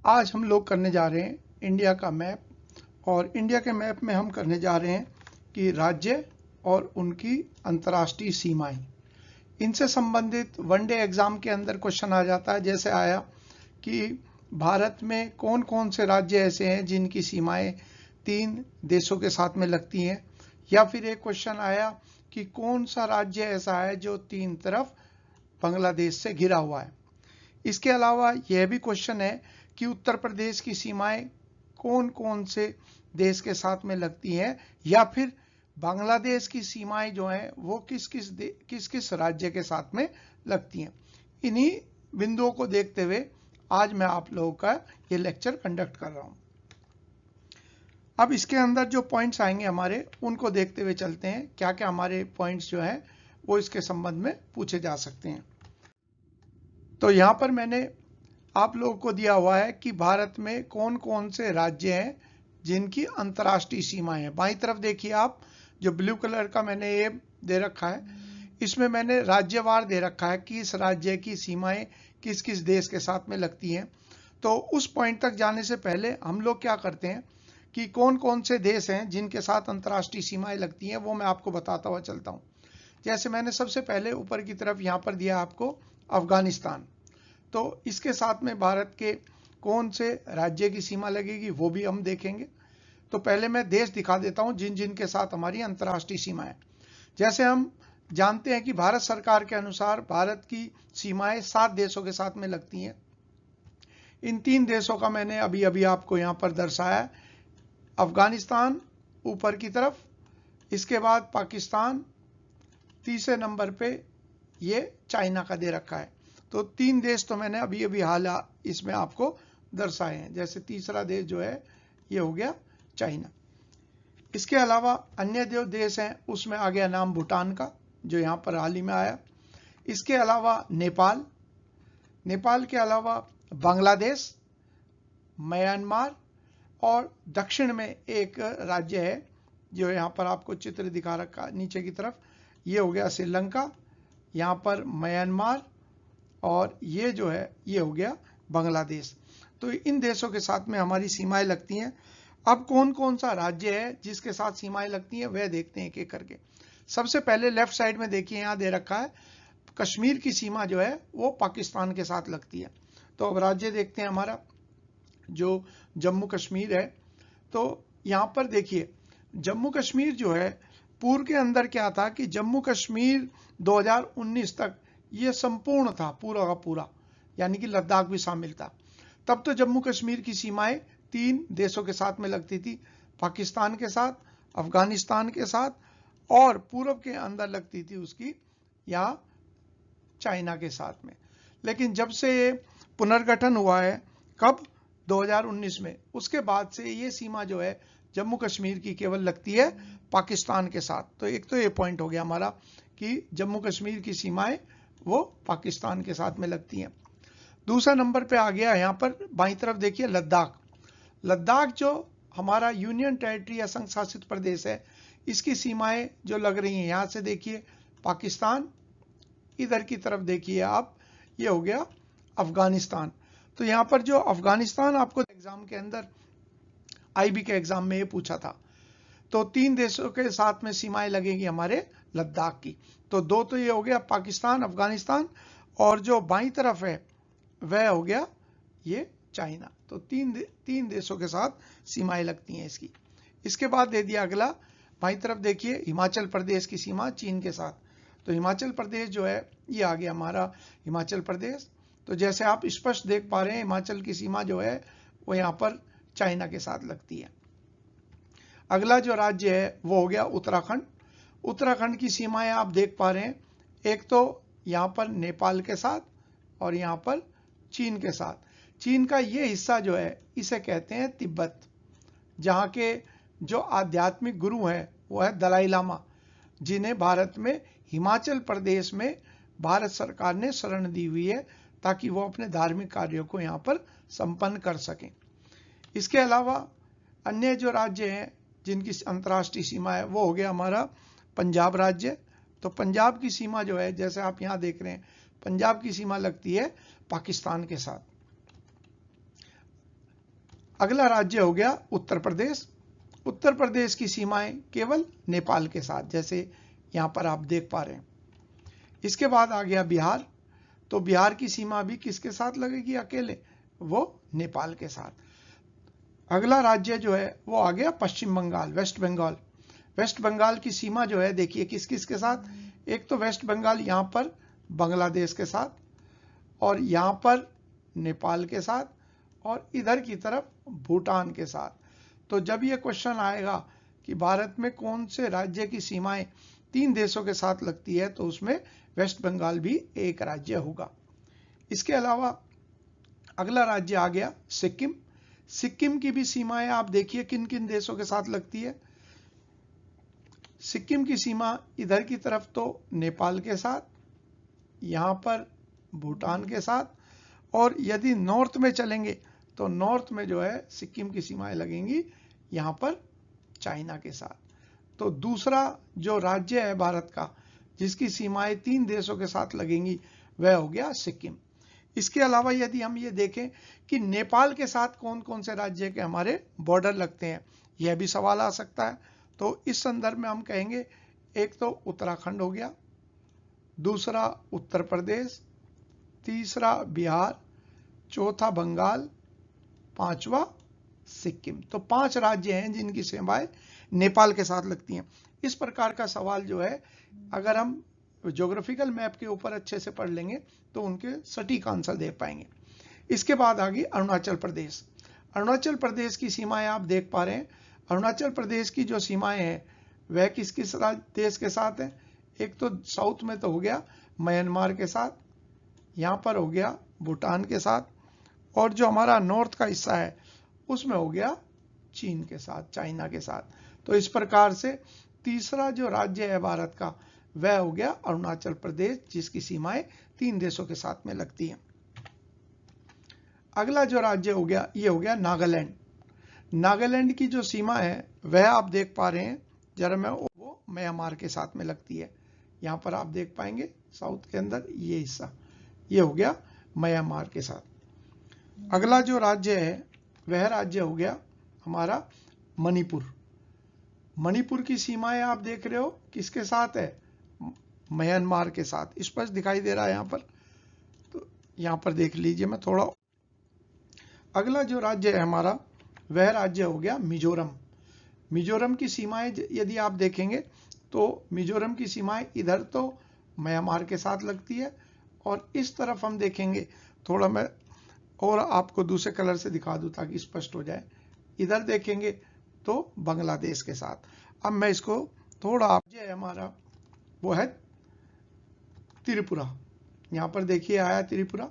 आज हम लोग करने जा रहे हैं इंडिया का मैप। और इंडिया के मैप में हम करने जा रहे हैं कि राज्य और उनकी अंतर्राष्ट्रीय सीमाएं। इनसे संबंधित वनडे एग्जाम के अंदर क्वेश्चन आ जाता है, जैसे आया कि भारत में कौन कौन से राज्य ऐसे हैं जिनकी सीमाएं 3 देशों के साथ में लगती हैं, या फिर एक क्वेश्चन आया कि कौन सा राज्य ऐसा है जो 3 तरफ बांग्लादेश से घिरा हुआ है। इसके अलावा यह भी क्वेश्चन है कि उत्तर प्रदेश की सीमाएं कौन कौन से देश के साथ में लगती हैं, या फिर बांग्लादेश की सीमाएं जो हैं वो किस किस राज्य के साथ में लगती हैं। इन्हीं बिंदुओं को देखते हुए आज मैं आप लोगों का ये लेक्चर कंडक्ट कर रहा हूं। अब इसके अंदर जो पॉइंट्स आएंगे हमारे, उनको देखते हुए चलते हैं क्या क्या हमारे पॉइंट्स जो हैं वो इसके संबंध में पूछे जा सकते हैं। तो यहां पर मैंने आप लोगों को दिया हुआ है कि भारत में कौन कौन से राज्य हैं जिनकी अंतर्राष्ट्रीय सीमाएं हैं। बाईं तरफ देखिए आप, जो ब्लू कलर का मैंने ये दे रखा है, इसमें मैंने राज्यवार दे रखा है कि इस राज्य की सीमाएं किस किस देश के साथ में लगती हैं। तो उस पॉइंट तक जाने से पहले हम लोग क्या करते हैं कि कौन कौन से देश हैं जिनके साथ अंतर्राष्ट्रीय सीमाएं लगती हैं, वो मैं आपको बताता हुआ चलता हूँ। जैसे मैंने सबसे पहले ऊपर की तरफ यहाँ पर दिया आपको अफगानिस्तान। तो इसके साथ में भारत के कौन से राज्य की सीमा लगेगी वो भी हम देखेंगे। तो पहले मैं देश दिखा देता हूं जिन जिन के साथ हमारी अंतर्राष्ट्रीय सीमा है। जैसे हम जानते हैं कि भारत सरकार के अनुसार भारत की सीमाएं 7 देशों के साथ में लगती हैं। इन 3 देशों का मैंने अभी अभी आपको यहां पर दर्शाया है। अफगानिस्तान ऊपर की तरफ, इसके बाद पाकिस्तान, तीसरे नंबर पे ये चाइना का दे रखा है। तो 3 देश तो मैंने अभी अभी हाल इसमें आपको दर्शाए हैं। जैसे तीसरा देश जो है ये हो गया चाइना। इसके अलावा अन्य जो देश हैं उसमें आ गया नाम भूटान का, जो यहाँ पर हाल ही में आया। इसके अलावा नेपाल, नेपाल के अलावा बांग्लादेश, म्यांमार, और दक्षिण में एक राज्य है जो यहाँ पर आपको चित्र दिखा रखा नीचे की तरफ, ये हो गया श्रीलंका, यहाँ पर म्यांमार, और ये जो है ये हो गया बांग्लादेश। तो इन देशों के साथ में हमारी सीमाएं लगती हैं। अब कौन कौन सा राज्य है जिसके साथ सीमाएं लगती हैं वह देखते हैं एक एक करके। सबसे पहले लेफ्ट साइड में देखिए यहाँ दे रखा है कश्मीर की सीमा जो है वो पाकिस्तान के साथ लगती है। तो अब राज्य देखते हैं हमारा जो जम्मू कश्मीर है। तो यहाँ पर देखिए जम्मू कश्मीर जो है, पूर्व के अंदर क्या था कि जम्मू कश्मीर 2019 तक ये संपूर्ण था, पूरा का पूरा, यानी कि लद्दाख भी शामिल था। तब तो जम्मू कश्मीर की सीमाएं 3 देशों के साथ में लगती थी, पाकिस्तान के साथ, अफगानिस्तान के साथ, और पूर्व के अंदर लगती थी उसकी यहाँ चाइना के साथ में। लेकिन जब से ये पुनर्गठन हुआ है, कब, 2019 में, उसके बाद से ये सीमा जो है जम्मू कश्मीर की केवल लगती है पाकिस्तान के साथ। तो एक तो ये पॉइंट हो गया हमारा कि जम्मू कश्मीर की सीमाएं वो पाकिस्तान के साथ में लगती हैं। दूसरा नंबर पे आ गया यहाँ पर बाईं तरफ देखिए लद्दाख। लद्दाख जो हमारा यूनियन टेरिटरी या संघ शासित प्रदेश है, इसकी सीमाएं जो लग रही हैं, यहाँ से देखिए पाकिस्तान, इधर की तरफ देखिए आप, ये हो गया अफगानिस्तान। तो यहाँ पर जो अफगानिस्तान आपको एग्जाम के अंदर, आईबी के एग्जाम में ये पूछा था, तो 3 देशों के साथ में सीमाएं लगेगी हमारे लद्दाख की। तो 2 तो ये हो गया पाकिस्तान, अफगानिस्तान, और जो बाईं तरफ है वह हो गया ये चाइना। तो 3 देशों के साथ सीमाएं लगती हैं इसकी। इसके बाद दे दिया अगला, बाईं तरफ देखिए हिमाचल प्रदेश की सीमा चीन के साथ। तो हिमाचल प्रदेश जो है ये आ गया हमारा हिमाचल प्रदेश। तो जैसे आप स्पष्ट देख पा रहे हैं हिमाचल की सीमा जो है वो यहाँ पर चाइना के साथ लगती है। अगला जो राज्य है वो हो गया उत्तराखंड। उत्तराखंड की सीमाएं आप देख पा रहे हैं, एक तो यहाँ पर नेपाल के साथ और यहाँ पर चीन के साथ। चीन का ये हिस्सा जो है इसे कहते हैं तिब्बत, जहाँ के जो आध्यात्मिक गुरु हैं वो है दलाई लामा, जिन्हें भारत में हिमाचल प्रदेश में भारत सरकार ने शरण दी हुई है ताकि वो अपने धार्मिक कार्यों को यहाँ पर संपन्न कर सकें। इसके अलावा अन्य जो राज्य हैं जिनकी अंतर्राष्ट्रीय सीमा है वो हो गया हमारा पंजाब राज्य। तो पंजाब की सीमा जो है, जैसे आप यहाँ देख रहे हैं, पंजाब की सीमा लगती है पाकिस्तान के साथ। अगला राज्य हो गया उत्तर प्रदेश। उत्तर प्रदेश की सीमाएं केवल नेपाल के साथ, जैसे यहां पर आप देख पा रहे हैं। इसके बाद आ गया बिहार। तो बिहार की सीमा भी किसके साथ लगेगी? अकेले, वो नेपाल के साथ। अगला राज्य जो है वो आ गया पश्चिम बंगाल, वेस्ट बंगाल। वेस्ट बंगाल की सीमा जो है देखिए किस किस के साथ। एक तो वेस्ट बंगाल यहां पर बांग्लादेश के साथ, और यहां पर नेपाल के साथ, और इधर की तरफ भूटान के साथ। तो जब ये क्वेश्चन आएगा कि भारत में कौन से राज्य की सीमाएं 3 देशों के साथ लगती है, तो उसमें वेस्ट बंगाल भी एक राज्य होगा। इसके अलावा अगला राज्य आ गया सिक्किम। सिक्किम की भी सीमाएं आप देखिए किन किन देशों के साथ लगती है। सिक्किम की सीमा इधर की तरफ तो नेपाल के साथ, यहां पर भूटान के साथ, और यदि नॉर्थ में चलेंगे तो नॉर्थ में जो है सिक्किम की सीमाएं लगेंगी यहां पर चाइना के साथ। तो दूसरा जो राज्य है भारत का जिसकी सीमाएं 3 देशों के साथ लगेंगी वह हो गया सिक्किम। इसके अलावा यदि हम ये देखें कि नेपाल के साथ कौन कौन से राज्य के हमारे बॉर्डर लगते हैं, यह भी सवाल आ सकता है। तो इस संदर्भ में हम कहेंगे एक तो उत्तराखंड हो गया, दूसरा उत्तर प्रदेश, तीसरा बिहार, चौथा बंगाल, पांचवा सिक्किम। तो 5 राज्य हैं जिनकी सीमाएं नेपाल के साथ लगती हैं। इस प्रकार का सवाल जो है अगर हम ज्योग्राफिकल मैप के ऊपर अच्छे से पढ़ लेंगे तो उनके सटीक आंसर दे पाएंगे। इसके बाद आ गई अरुणाचल प्रदेश। अरुणाचल प्रदेश की सीमाएं आप देख पा रहे हैं। अरुणाचल प्रदेश की जो सीमाएं हैं वह किस किस देश के साथ है? एक तो साउथ में तो हो गया म्यांमार के साथ, यहां पर हो गया भूटान के साथ, और जो हमारा नॉर्थ का हिस्सा है उसमें हो गया चीन के साथ, चाइना के साथ। तो इस प्रकार से तीसरा जो राज्य है भारत का वह हो गया अरुणाचल प्रदेश, जिसकी सीमाएं 3 देशों के साथ में लगती हैं। अगला जो राज्य हो गया ये हो गया नागालैंड। नागालैंड की जो सीमा है वह आप देख पा रहे हैं जरा मैं, वो म्यांमार के साथ में लगती है। यहां पर आप देख पाएंगे साउथ के अंदर ये हिस्सा, ये हो गया म्यांमार के साथ। अगला जो राज्य है वह राज्य हो गया हमारा मणिपुर। मणिपुर की सीमाएं आप देख रहे हो किसके साथ है? म्यांमार के साथ। स्पष्ट दिखाई दे रहा है यहां पर, तो यहां पर देख लीजिए मैं थोड़ा। अगला जो राज्य है हमारा वह राज्य हो गया मिजोरम। मिजोरम की सीमाएं यदि आप देखेंगे तो मिजोरम की सीमाएं इधर तो म्यांमार के साथ लगती है, और इस तरफ हम देखेंगे, थोड़ा मैं और आपको दूसरे कलर से दिखा दूं ताकि स्पष्ट हो जाए। इधर देखेंगे तो बांग्लादेश के साथ। अब मैं इसको थोड़ा, आप जो है हमारा वो है त्रिपुरा। यहां पर देखिए आया त्रिपुरा।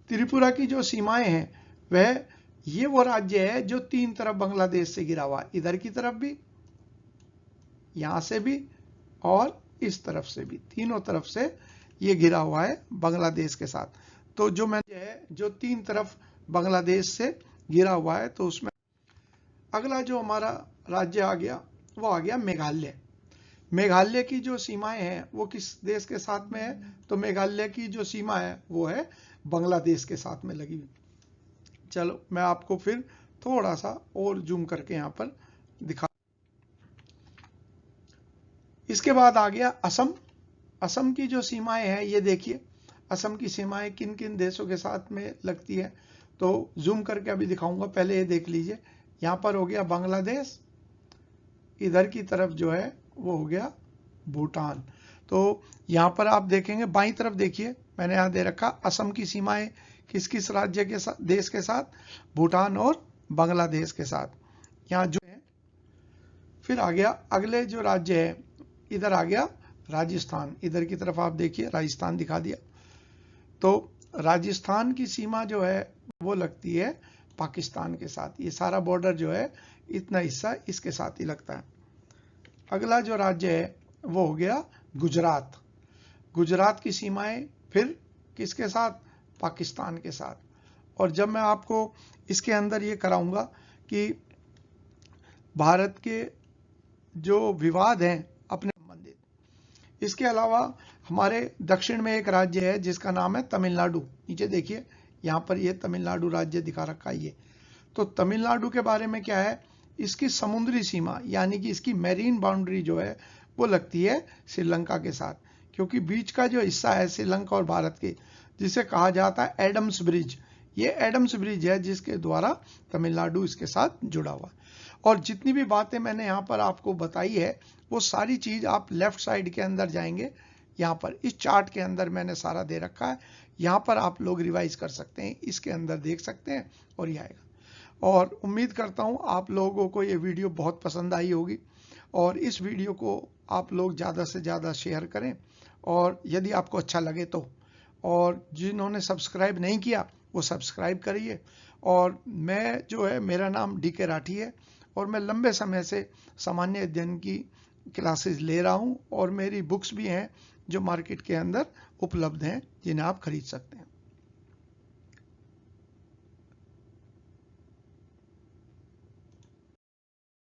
त्रिपुरा की जो सीमाएं हैं वह ये वो राज्य है जो 3 तरफ बांग्लादेश से घिरा हुआ, इधर की तरफ भी, यहां से भी, और इस तरफ से भी, तीनों तरफ से ये घिरा हुआ है बांग्लादेश के साथ। तो जो मैं जो 3 तरफ बांग्लादेश से घिरा हुआ है, तो उसमें अगला जो हमारा राज्य आ गया वो आ गया मेघालय। मेघालय की जो सीमाएं हैं वो किस देश के साथ में है? तो मेघालय की जो सीमा है वो है बांग्लादेश के साथ में लगी हुई। चलो मैं आपको फिर थोड़ा सा और जूम करके यहां पर दिखा। इसके बाद आ गया असम। असम की जो सीमाएं हैं ये देखिए, असम की सीमाएं किन किन देशों के साथ में लगती है, तो जूम करके अभी दिखाऊंगा, पहले ये देख लीजिए। यहां पर हो गया बांग्लादेश, इधर की तरफ जो है वो हो गया भूटान। तो यहां पर आप देखेंगे बाईं तरफ देखिए मैंने यहां दे रखा असम की सीमाएं किस किस राज्य के साथ, देश के साथ? भूटान और बांग्लादेश के साथ। यहां जो है फिर आ गया अगले जो राज्य है, इधर आ गया राजस्थान। इधर की तरफ आप देखिए राजस्थान दिखा दिया। तो राजस्थान की सीमा जो है वो लगती है पाकिस्तान के साथ। ये सारा बॉर्डर जो है इतना हिस्सा इसके साथ ही लगता है। अगला जो राज्य है वो हो गया गुजरात। गुजरात की सीमाएं फिर किसके साथ? पाकिस्तान के साथ। और जब मैं आपको इसके अंदर ये कराऊंगा कि भारत के जो विवाद हैं अपने संबंधित, इसके अलावा हमारे दक्षिण में एक राज्य है जिसका नाम है तमिलनाडु। नीचे देखिए यहाँ पर ये तमिलनाडु राज्य दिखा रखा है ये। तो तमिलनाडु के बारे में क्या है, इसकी समुद्री सीमा यानी कि इसकी मैरीन बाउंड्री जो है वो लगती है श्रीलंका के साथ, क्योंकि बीच का जो हिस्सा है श्रीलंका और भारत के, जिसे कहा जाता है एडम्स ब्रिज, ये एडम्स ब्रिज है जिसके द्वारा तमिलनाडु इसके साथ जुड़ा हुआ। और जितनी भी बातें मैंने यहाँ पर आपको बताई है वो सारी चीज आप लेफ्ट साइड के अंदर जाएंगे, यहाँ पर इस चार्ट के अंदर मैंने सारा दे रखा है, यहाँ पर आप लोग रिवाइज कर सकते हैं, इसके अंदर देख सकते हैं और ये आएगा। और उम्मीद करता हूँ आप लोगों को ये वीडियो बहुत पसंद आई होगी और इस वीडियो को आप लोग ज़्यादा से ज़्यादा शेयर करें और यदि आपको अच्छा लगे तो, और जिन्होंने सब्सक्राइब नहीं किया वो सब्सक्राइब करिए। और मैं जो है, मेरा नाम DK राठी है और मैं लंबे समय से सामान्य अध्ययन की क्लासेस ले रहा हूँ और मेरी बुक्स भी हैं जो मार्केट के अंदर उपलब्ध हैं जिन्हें आप खरीद सकते हैं।